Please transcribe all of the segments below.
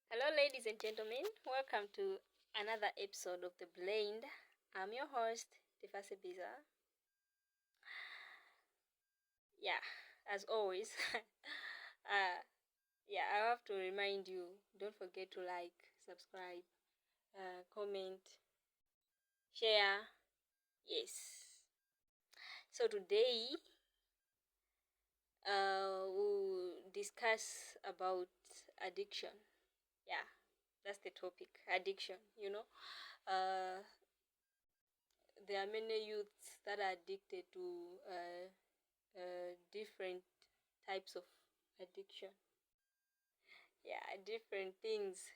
Hello, ladies and gentlemen. Welcome to another episode of The Blend. I'm your host, Tifase Biza. Yeah, as always, I have to remind you, don't forget to like, subscribe, comment, share. Yes. So today, we'll discuss about addiction. Yeah, that's the topic, addiction. There are many youths that are addicted to different types of addiction. Yeah, different things.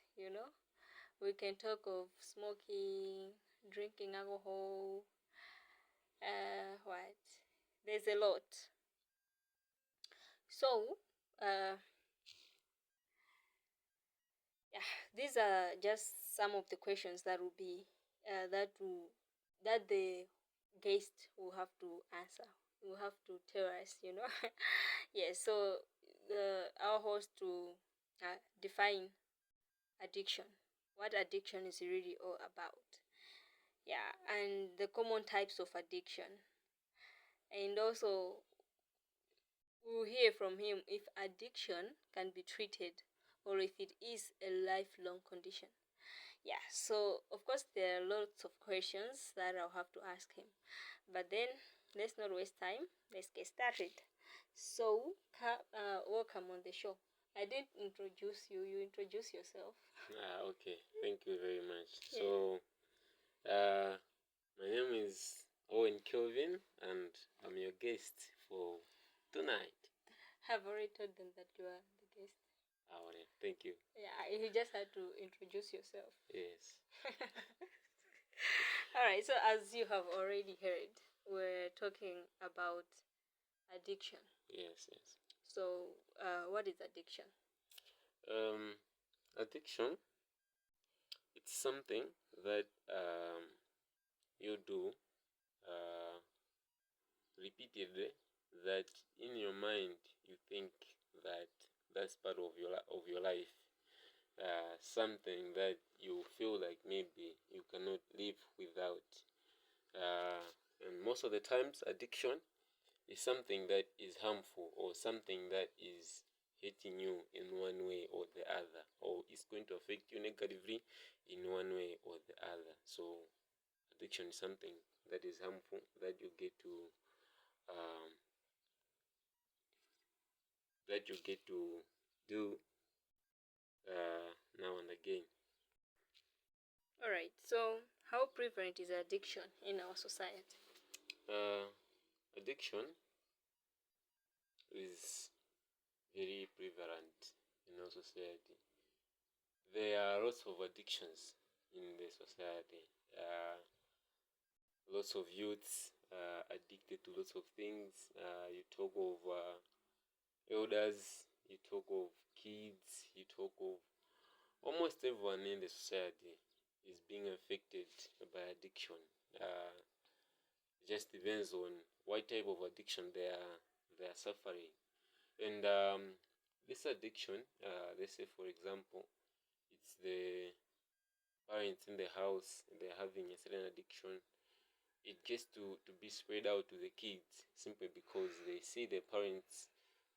We can talk of smoking, drinking alcohol, what? There's a lot. So, these are just some of the questions that will be that the guest will have to answer. Will have to tell us. Yes. So our host to define addiction. What addiction is really all about. Yeah, and the common types of addiction. And also we'll hear from him if addiction can be treated or if it is a lifelong condition. Yeah, so of course there are lots of questions that I'll have to ask him. But then let's not waste time. Let's get started. So, welcome on the show. I didn't introduce you. You introduce yourself. Okay. Thank you very much. Yeah. So, my name is Owen Kelvin, and I'm your guest for tonight. I've already told them that you are the guest. Alright, thank you. Yeah, you just had to introduce yourself. Yes. Alright, so as you have already heard, we're talking about addiction. Yes. So, what is addiction? Addiction, it's something that you do repeatedly, that in your mind you think that that's part of your life. Something that you feel like maybe you cannot live without. And most of the times, addiction is something that is harmful or something that is hitting you in one way or the other, or it's going to affect you negatively in one way or the other. So addiction is something that is harmful that you get to do now and again. Alright, so how prevalent is addiction in our society? Addiction is very prevalent in our society. There are lots of addictions in the society. Lots of youths addicted to lots of things. You talk of elders, you talk of kids, you talk of almost everyone in the society is being affected by addiction. It just depends on what type of addiction they are suffering. And this addiction, let's say for example, it's the parents in the house, they're having a certain addiction. It gets to be spread out to the kids simply because they see their parents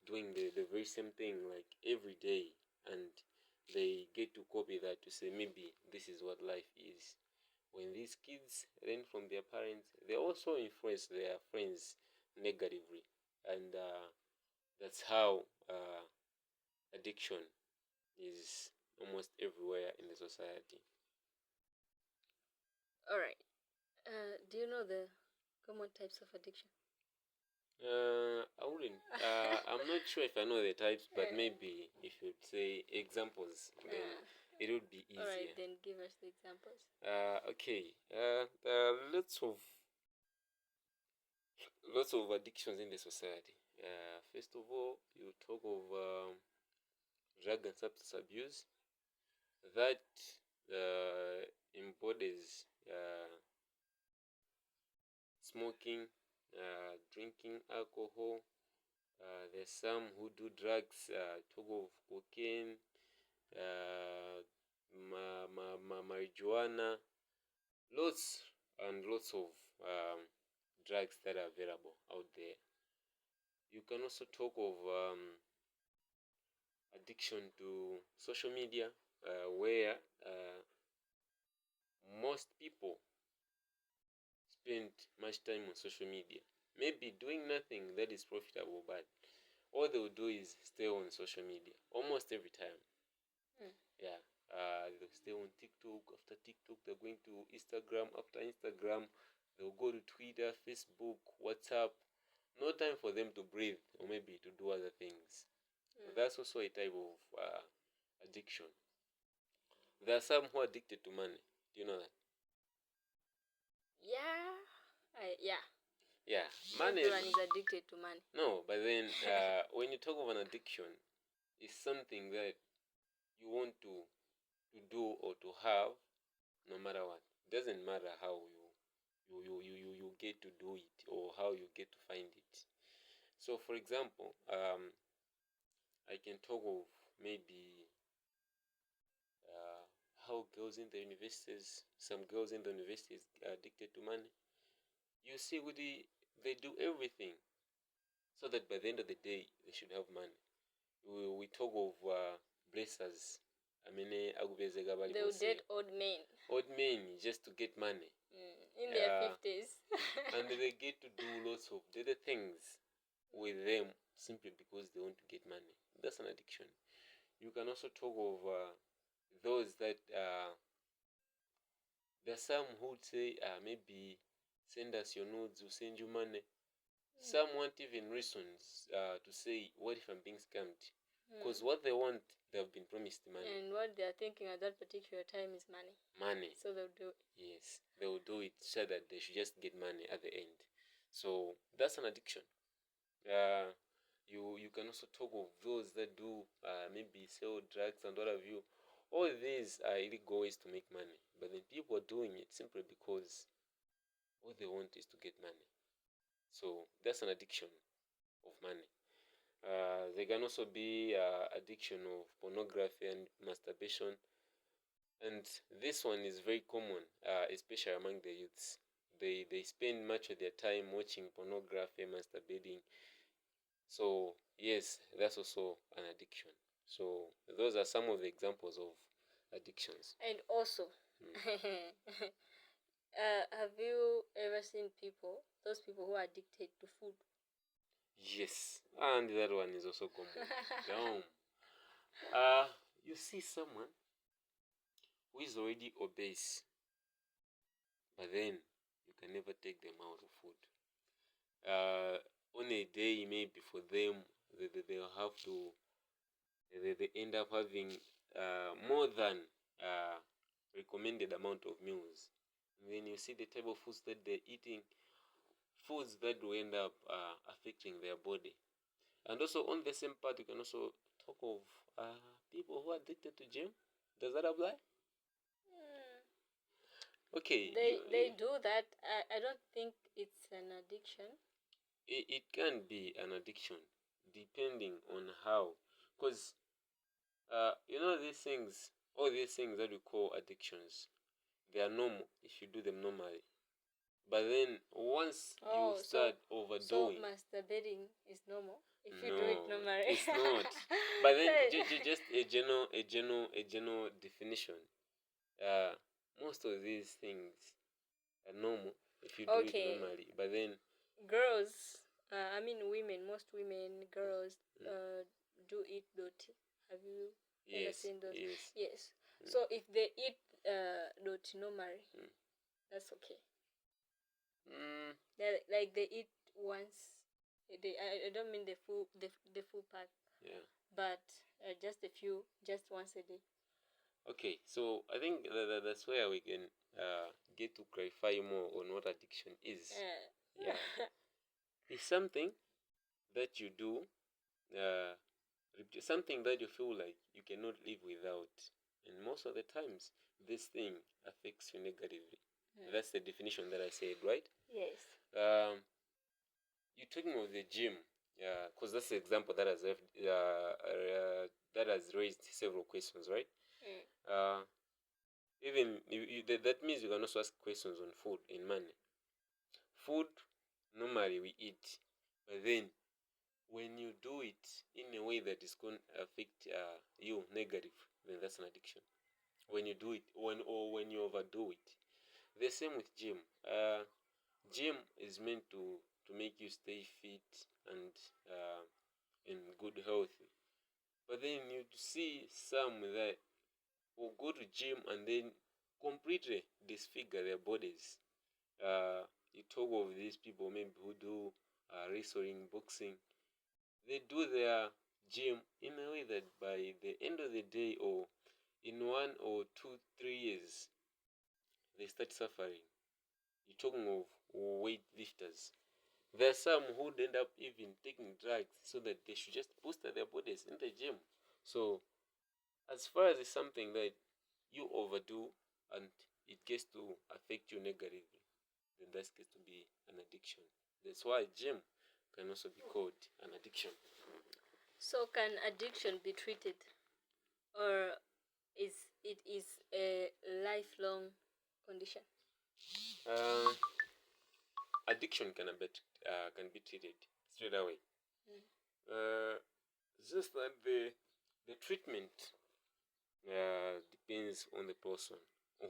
doing the very same thing like every day, and they get to copy that to say maybe this is what life is. When these kids learn from their parents, they also influence their friends negatively, and that's how addiction is almost everywhere in the society. Alright, do you know the common types of addiction? I wouldn't. I'm not sure if I know the types, but maybe if you'd say examples, then it would be easier. Alright, then give us the examples. Okay. There are lots of addictions in the society. First of all, you talk of drug and substance abuse. That embodies smoking, drinking alcohol. There's some who do drugs, talk of cocaine, marijuana, lots and lots of drugs that are available out there. You can also talk of addiction to social media, where most people spend much time on social media, maybe doing nothing that is profitable, but all they will do is stay on social media almost every time. Yeah. They'll stay on TikTok. After TikTok, they're going to Instagram. After Instagram, they'll go to Twitter, Facebook, WhatsApp. No time for them to breathe or maybe to do other things. That's also a type of addiction. There are some who are addicted to money. Do you know that? Yeah. Yeah, money. Everyone is addicted to money. No, but then when you talk of an addiction, it's something that you want to do or to have, no matter what. It doesn't matter how you get to do it or how you get to find it. So, for example, I can talk of maybe how girls in the universities, some girls in the universities are addicted to money. You see, they do everything so that by the end of the day they should have money. We talk of blessers. They will date old men just to get money in their 50s. and they get to do lots of other things with them simply because they want to get money. That's an addiction. You can also talk of those that there are some who would say maybe send us your nudes, we'll send you money. Some want even reasons to say, what if I'm being scammed? Because what they want, they have been promised money. And what they are thinking at that particular time is money. Money. So they'll do it. Yes, they will do it so that they should just get money at the end. So that's an addiction. You can also talk of those that do maybe sell drugs and what have you. All these are illegal ways to make money, but then people are doing it simply because all they want is to get money. So that's an addiction of money. There can also be addiction of pornography and masturbation, and this one is very common, especially among the youths. They spend much of their time watching pornography, masturbating. So yes, that's also an addiction. So those are some of the examples of addictions. And also, have you ever seen those people who are addicted to food? Yes, and that one is also common. You see someone who is already obese, but then you can never take them out of food. On a day maybe for them, they'll have to, they end up having more than recommended amount of meals. And then you see the type of foods that they're eating, foods that will end up affecting their body. And also on the same part, you can also talk of people who are addicted to gym. Does that apply? Okay. They do that. I don't think it's an addiction. It can be an addiction depending on how, because these things, all these things that we call addictions, they are normal if you do them normally. But then once you start overdoing, so masturbating is normal if you do it normally. It's not. But then just a general definition. Most of these things are normal if you do it normally. But then girls, women, most women, girls do eat doti. Have you ever seen those? Yes. So if they eat doti normally, that's okay. Like they eat once a day. I don't mean the full pack. Yeah. But just a few, just once a day. Okay, so I think that's where we can get to clarify more on what addiction is. Yeah. It's something that you do, something that you feel like you cannot live without. And most of the times, this thing affects you negatively. That's the definition that I said, right? Yes. You're talking of the gym, because that's the example that has raised several questions, right? Even that means you can also ask questions on food and money. Food, normally we eat, but then when you do it in a way that is going to affect you negative, then that's an addiction. When you do it, when you overdo it. The same with gym. Gym is meant to make you stay fit and in good health. But then you see some that will go to gym and then completely disfigure their bodies. You talk of these people maybe who do wrestling, boxing. They do their gym in a way that by the end of the day, or in 1 or 2, 3 years, they start suffering. You're talking of weight lifters. There are some who end up even taking drugs so that they should just boost their bodies in the gym. So, as far as it's something that you overdo and it gets to affect you negatively, then that gets to be an addiction. That's why gym can also be called an addiction. So can addiction be treated, or it is a lifelong condition? Uh, Addiction can be treated straight away. Just that the treatment depends on the person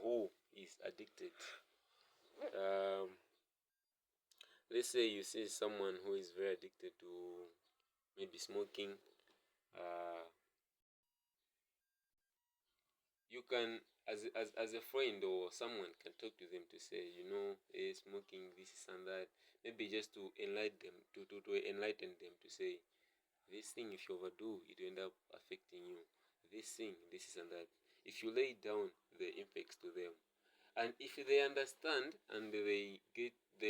who is addicted. Let's say you see someone who is very addicted to maybe smoking. You can, as a friend or someone, can talk to them to say, hey, smoking, this is and that. Maybe just to enlighten them, to enlighten them to say, this thing, if you overdo, it will end up affecting you. This thing, this is and that. If you lay down the impacts to them, and if they understand and they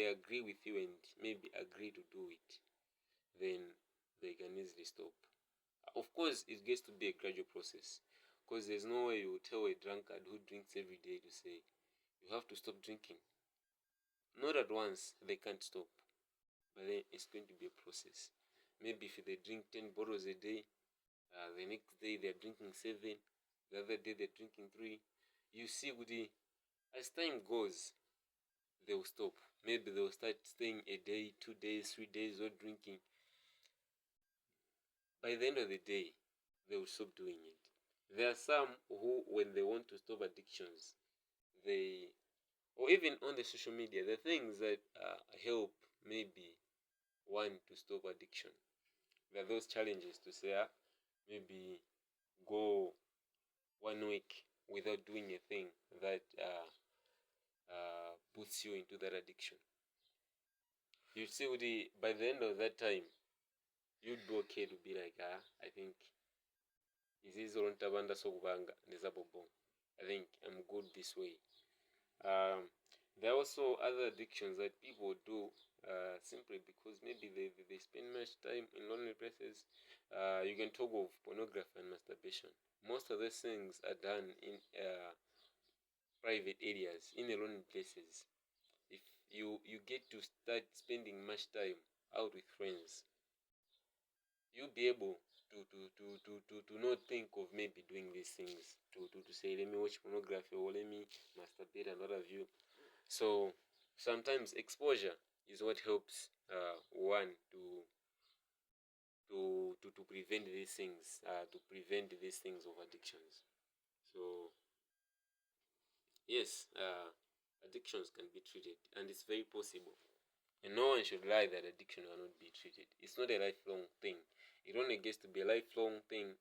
agree with you and maybe agree to do it, then they can easily stop. Of course, it gets to be a gradual process, because there's no way you tell a drunkard who drinks every day to say, you have to stop drinking. Not at once, they can't stop, but then it's going to be a process. Maybe if they drink 10 bottles a day, the next day they're drinking 7, the other day they're drinking 3. You see, as time goes, they'll stop. Maybe they'll start staying a day, 2 days, 3 days without drinking. By the end of the day, they will stop doing it. There are some who, when they want to stop addictions, or even on the social media, the things that help maybe one to stop addiction. There are those challenges to say, maybe go 1 week without doing a thing that puts you into that addiction. You see, by the end of that time, you'd be okay to be like, I think izizo ntabanda sokubanga nezabobo. I think I'm good this way. There are also other addictions that people do simply because maybe they spend much time in lonely places. You can talk of pornography and masturbation. Most of these things are done in private areas, in lonely places. If you get to start spending much time out with friends, you'll be able to not think of maybe doing these things, to say, let me watch pornography or let me masturbate and what have you. So sometimes exposure is what helps one to prevent these things, of addictions. So yes, addictions can be treated, and it's very possible. And no one should lie that addiction cannot be treated. It's not a lifelong thing. It only gets to be a lifelong thing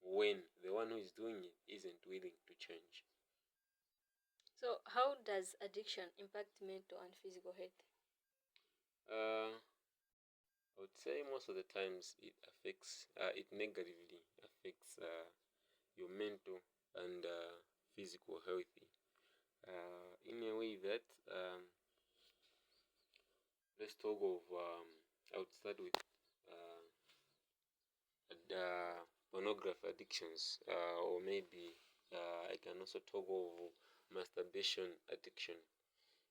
when the one who is doing it isn't willing to change. So how does addiction impact mental and physical health? I would say most of the times it negatively affects your mental and physical health in a way that let's talk of I would start with pornography addictions, or maybe I can also talk of masturbation addiction.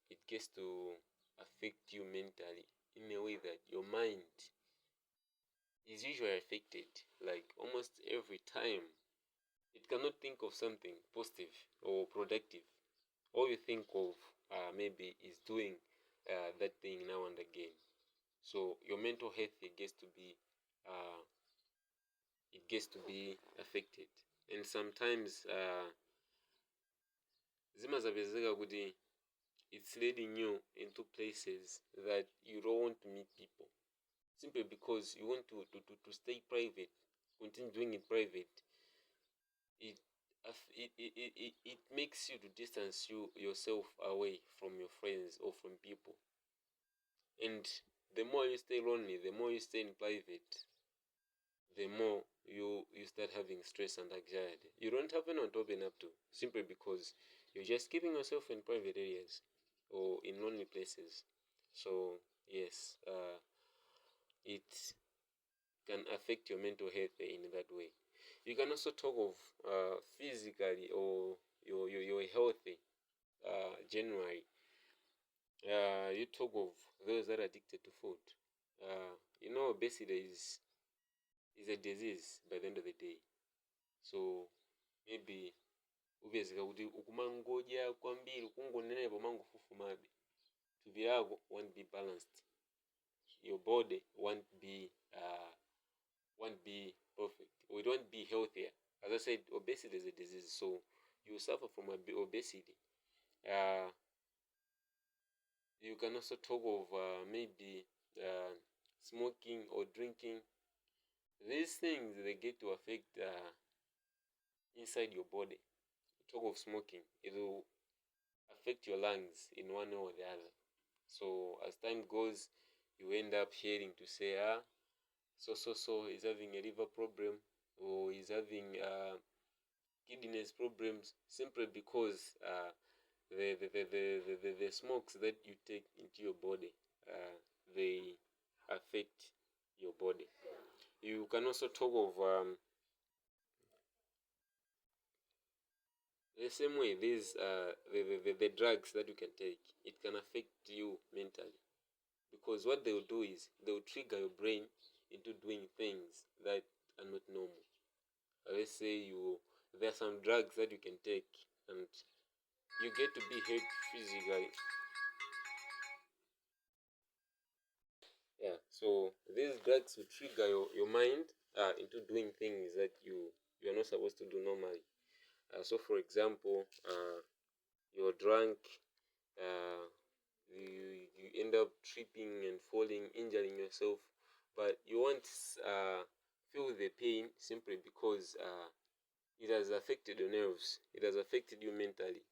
It gets to affect you mentally in a way that your mind is usually affected. Like almost every time it cannot think of something positive or productive. All you think of maybe is doing that thing now and again. So your mental health it gets to be affected. And sometimes zimazapezeka kuti it's leading you into places that you don't want to meet people, simply because you want to stay private, continue doing it private. It makes you to distance yourself away from your friends or from people. And the more you stay lonely, the more you stay in private, the more you start having stress and anxiety. You don't have anyone to open up to, simply because you're just keeping yourself in private areas or in lonely places. So yes, it can affect your mental health in that way. You can also talk of physically, or you're healthy generally. You talk of those that are addicted to food. Obesity is a disease by the end of the day. So maybe upezeka kuti ukumangodya kwambiri, kungonenepa mangofufumabe, thupi lako won't be balanced, your body won't be perfect, or it won't be healthier. As I said, obesity is a disease, so you suffer from obesity. You can also talk of maybe smoking or drinking. These things, they get to affect inside your body. Talk of smoking, it will affect your lungs in one way or the other. So as time goes, you end up hearing to say, so is having a liver problem, or is having kidneys problems, simply because the smokes that you take into your body, they affect your body. You can also talk of the same way these the drugs that you can take, it can affect you mentally, because what they will do is they will trigger your brain into doing things that are not normal. Let's say there are some drugs that you can take and you get to be hurt physically. Yeah, so these drugs will trigger your mind into doing things that you are not supposed to do normally. So for example, you're drunk, you end up tripping and falling, injuring yourself, but you won't feel the pain, simply because it has affected your nerves, it has affected you mentally.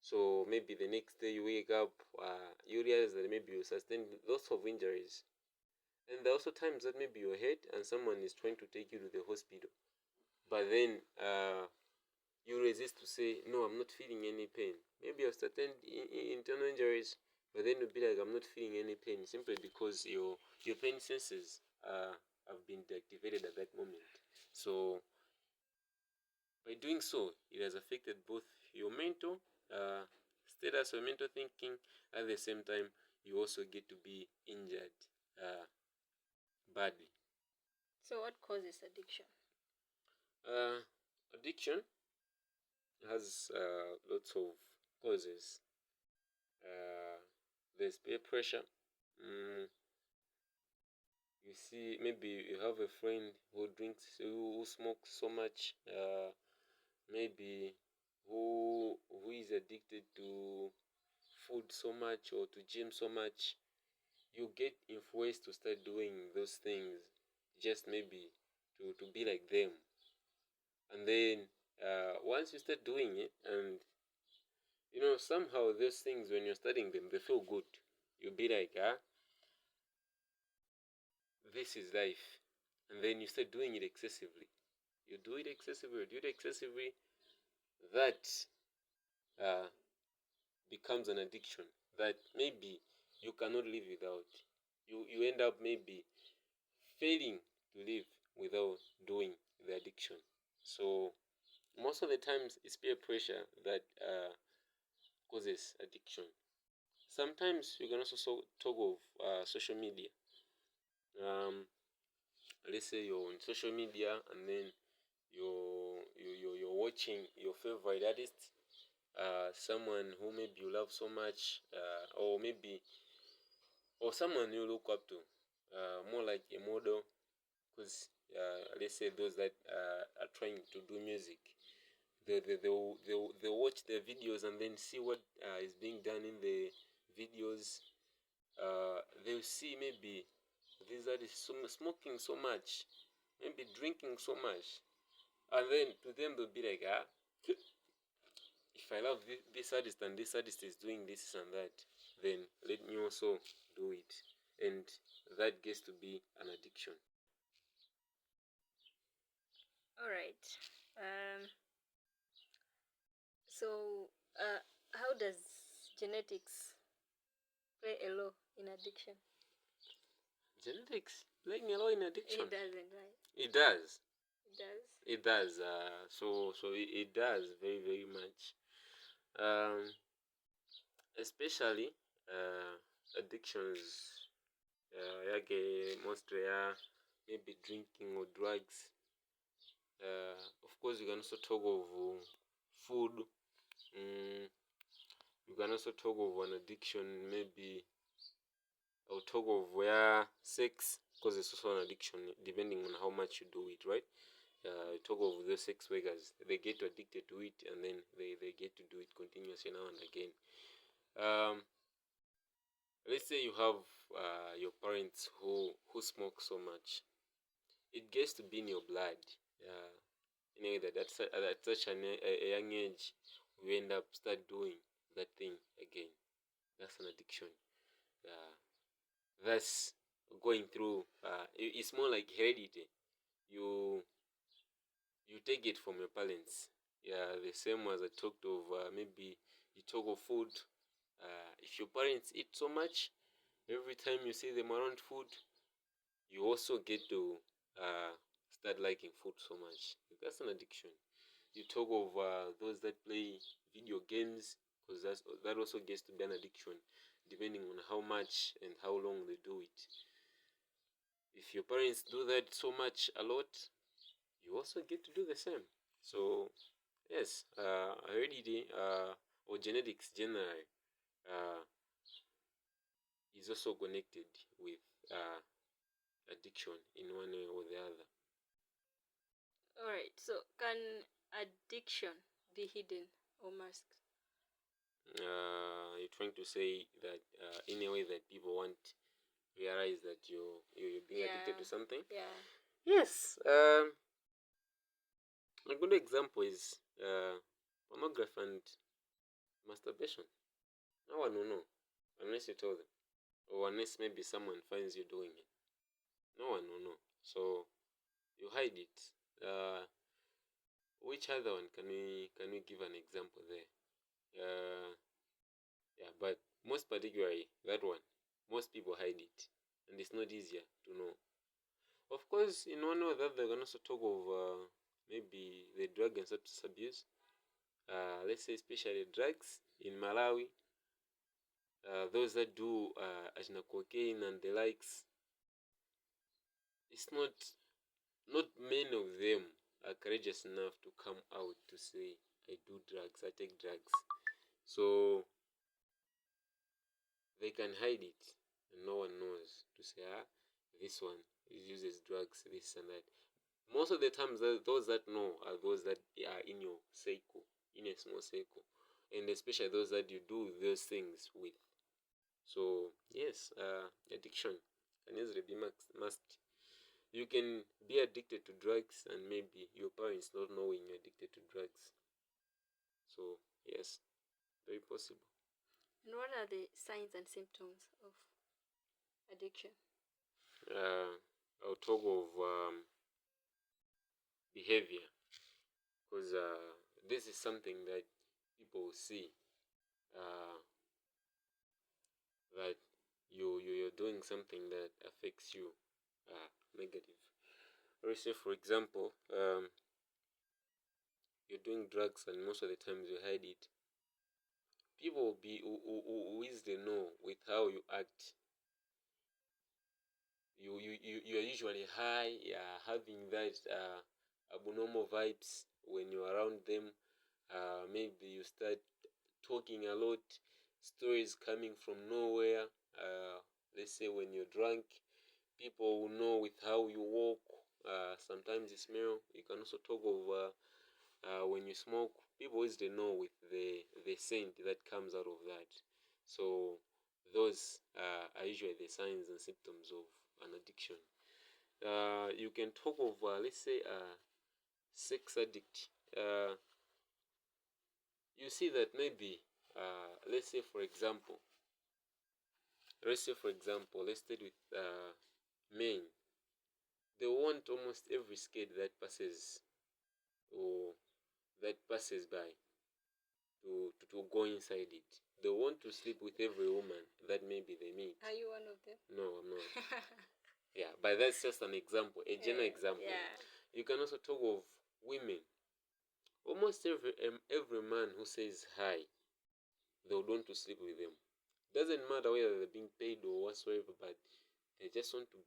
So maybe the next day you wake up, you realize that maybe you sustained lots of injuries. And there are also times that maybe you're hurt and someone is trying to take you to the hospital, but then you resist to say, no, I'm not feeling any pain. Maybe you've sustained internal injuries, but then you'll be like, I'm not feeling any pain, simply because your pain senses have been deactivated at that moment. So by doing so, it has affected both your mental status or mental thinking. At the same time, you also get to be injured badly. So what causes addiction? Addiction has lots of causes. There's peer pressure. You see, maybe you have a friend who smokes so much, maybe who is addicted to food so much, or to gym so much. You get influenced to start doing those things, just maybe to be like them. And then once you start doing it, and somehow those things, when you're studying them, they feel good. You'll be like, this is life. And then you start doing it excessively. You do it excessively, that becomes an addiction that maybe you cannot live without. You end up maybe failing to live without doing the addiction. So most of the times it's peer pressure that causes addiction. Sometimes you can also talk of social media. Let's say you're on social media, and then you you're watching your favorite artist, someone who maybe you love so much, or someone you look up to, more like a model, because let's say those that are trying to do music, they'll watch the videos and then see what is being done in the videos. They'll see maybe these artists smoking so much, maybe drinking so much, and then to them they'll be like, if I love this artist and this artist is doing this and that, then let me also do it, and that gets to be an addiction. All right. So, how does genetics play a role in addiction? Genetics playing a role in addiction? It doesn't, right? It does. It does. It does. It does very very much. Especially addictions. Yake mostly maybe drinking or drugs. Of course, you can also talk of food. You can also talk of an addiction. Maybe I'll talk of where sex, because it's also an addiction, depending on how much you do it, right? Talk of those sex workers. They get addicted to it, and then they get to do it continuously now and again. Let's say you have your parents who smoke so much. It gets to be in your blood. In a way that at such a young age, we end up start doing that thing again. That's an addiction. That's going through. It's more like heredity. You take it from your parents. Yeah, the same as I talked of. Maybe you talk of food. If your parents eat so much, every time you see them around food, you also get to start liking food so much. That's an addiction. You talk of those that play video games, because that also gets to be an addiction, depending on how much and how long they do it. If your parents do that so much a lot, you also get to do the same. So yes, heredity or genetics generally is also connected with addiction in one way or the other. All right. So, can addiction be hidden or masked? You're trying to say that in a way that people won't realize that you're being addicted to something? Yeah. Yes. A good example is pornography and masturbation. No one will know unless you tell them, or unless maybe someone finds you doing it. No one will know. So you hide it. Which other one can we give an example there? Yeah, but most particularly that one, most people hide it, and it's not easier to know. Of course, in one way or the other, they can also talk of maybe the drug and substance abuse. Let's say especially drugs in Malawi. Those that do cocaine and the likes. It's not many of them are courageous enough to come out to say, I do drugs, I take drugs. So they can hide it and no one knows to say, this one uses drugs, this and that. Most of the times, those that know are those that are in your circle, in a small circle, and especially those that you do those things with. So yes, addiction can easily be masked. You can be addicted to drugs and maybe your parents not knowing you're addicted to drugs. So yes, very possible. And what are the signs and symptoms of addiction? I'll talk of behavior, because this is something that people see, that you're doing something that affects you negative. Let's say, for example, you're doing drugs and most of the times you hide it. People will be who easily know with how you act. You are usually high, having that abnormal vibes when you're around them. Maybe you start talking a lot, stories coming from nowhere. Let's say when you're drunk, people will know with how you walk. Sometimes you smell. You can also talk of when you smoke. People always they know with the scent that comes out of that. So those are usually the signs and symptoms of an addiction. You can talk of let's say sex addict. You see that maybe let's say for example, let's start with men. They want almost every skate that passes or that passes by to go inside it. They want to sleep with every woman that maybe they meet. Are you one of them? No, I'm not. Yeah, but that's just an example, a general example. Yeah. You can also talk of women. Almost every man who says hi, they would want to sleep with them. Doesn't matter whether they're being paid or whatsoever, but they just want to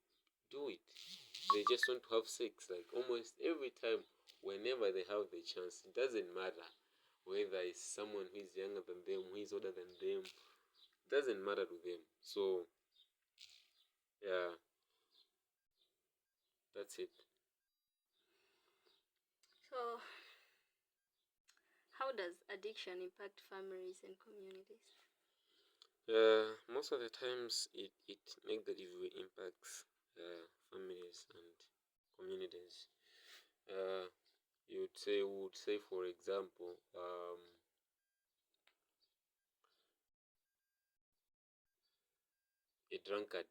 do it. They just want to have sex. Like almost every time, whenever they have the chance, it doesn't matter whether it's someone who is younger than them, who is older than them. It doesn't matter to them. So, yeah, that's it. So, how does addiction impact families and communities? Most of the times, it negatively impacts families and communities. Would say, for example, a drunkard.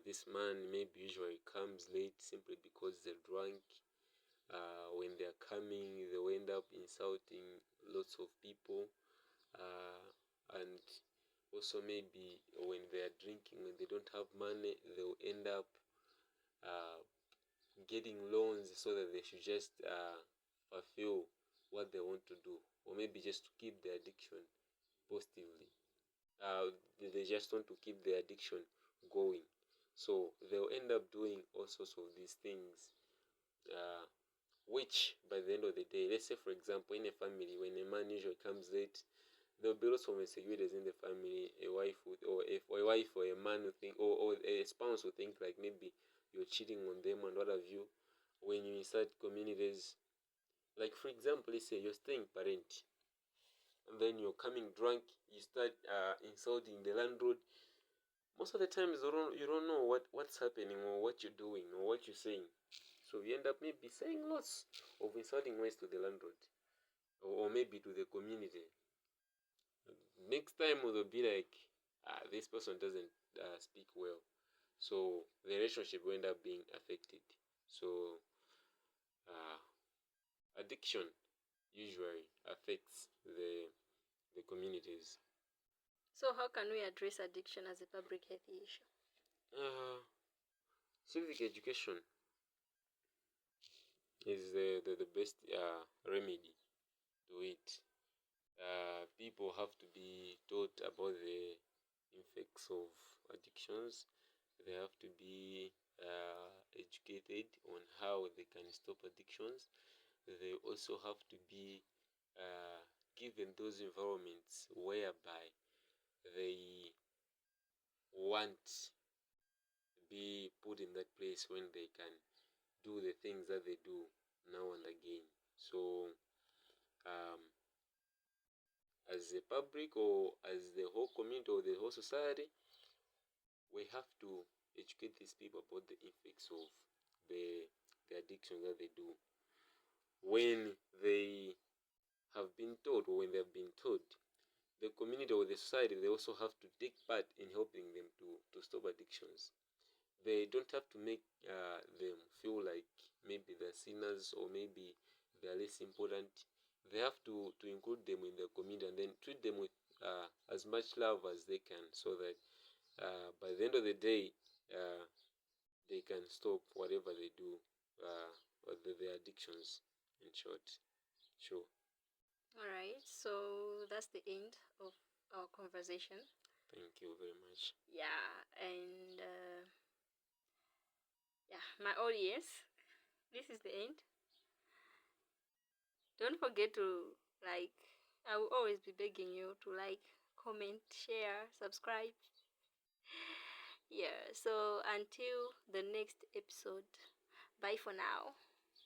This man maybe usually comes late simply because they're drunk. When they're coming, they will end up insulting lots of people. And also maybe when they're drinking, when they don't have money, they'll end up uh, getting loans so that they should just fulfill what they want to do, or maybe just to keep the addiction positively. They just want to keep the addiction going. So they'll end up doing all sorts of these things, which by the end of the day, let's say for example, in a family, when a man usually comes late, there'll be lots of insecurities in the family. A wife would, or a wife or a man would think, or a spouse would think like maybe you're cheating on them and what have you. When you insert communities, like for example, let's say you're staying parent, and then you're coming drunk, you start insulting the landlord. Most of the times you don't know what's happening or what you're doing or what you're saying. So you end up maybe saying lots of insulting words to the landlord, or maybe to the community. Next time they'll be like, this person doesn't speak well. So the relationship will end up being affected. So addiction usually affects the communities. So, how can we address addiction as a public health issue? Civic education is the best remedy to it. People have to be taught about the effects of addictions. They have to be educated on how they can stop addictions. They also have to be given those environments whereby they want to be put in that place when they can do the things that they do now and again. So, as a public or as the whole community or the whole society, we have to educate these people about the effects of the addiction that they do. When they have been taught, or when they have been taught, the community or the society, they also have to take part in helping them to stop addictions. They don't have to make them feel like maybe they're sinners or maybe they're less important. They have to include them in the community and then treat them with as much love as they can, so that by the end of the day, they can stop whatever they do, or their addictions, in short. Sure. All right, so that's the end of our conversation. Thank you very much. Yeah, and yeah, my audience, this is the end. Don't forget to like. I will always be begging you to like, comment, share, subscribe. Yeah, so until the next episode, bye for now.